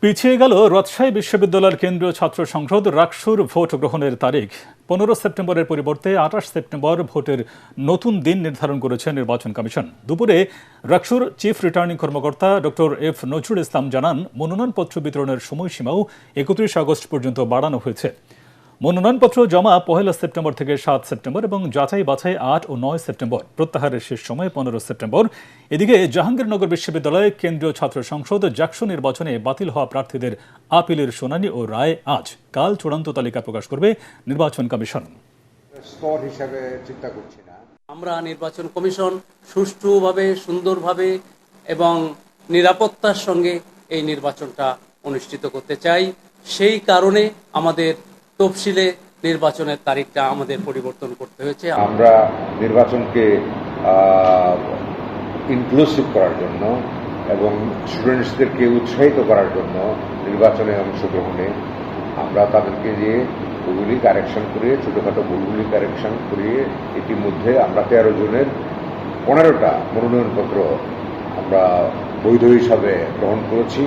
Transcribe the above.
পিছিয়ে গেল রাজশাহী বিশ্ববিদ্যালয়ের কেন্দ্রীয় ছাত্র সংসদ রাকসুর ভোট গ্রহণের তারিখ 15 সেপ্টেম্বরের পরিবর্তে 28 সেপ্টেম্বর ভোটের নতুন দিন নির্ধারণ করেছে নির্বাচন কমিশন। দুপুরে রাকসুর চিফ রিটার্নিং কর্মকর্তা ডক্টর এফ নজরুল ইসলাম জানান, মনোনয়নপত্র বিতরণের সময়সীমাও 31 আগস্ট পর্যন্ত বাড়ানো হয়েছে। মনোনয়নপত্র জমা 1 সেপ্টেম্বর থেকে 7 সেপ্টেম্বর এবং যাচাই বাছাই 8 ও 9 সেপ্টেম্বর। প্রত্যাহারের শেষ সময় 15 সেপ্টেম্বর। এদিকে জাহাঙ্গীরনগর বিশ্ববিদ্যালয়ে কেন্দ্রীয় ছাত্র সংসদ জাকসু নির্বাচনে বাতিল হওয়া প্রার্থীদের আপিলের শুনানি ও রায় আজ। কাল চূড়ান্ত তালিকা প্রকাশ করবে নির্বাচন কমিশন। স্তর হিসাবে চিন্তা করছি না। আমরা নির্বাচন কমিশন সুষ্ঠুভাবে, সুন্দরভাবে এবং নিরাপত্তার সঙ্গে এই নির্বাচনটা অনুষ্ঠিত করতে চাই। সেই কারণে আমাদের তফসিলে নির্বাচনের তারিখটা আমাদের পরিবর্তন করতে হয়েছে। আমরা নির্বাচনকে ইনক্লুসিভ করার জন্য এবং স্টুডেন্টসদেরকে উৎসাহিত করার জন্য নির্বাচনে অংশগ্রহণে আমরা তাদেরকে দিয়ে ওগুলি কারেকশন করে, ছোটোখাটো ভুলগুলি কারেকশন করিয়ে ইতিমধ্যে আমরা 13 জনের 15টা মনোনয়নপত্র আমরা বৈধ হিসাবে গ্রহণ করেছি।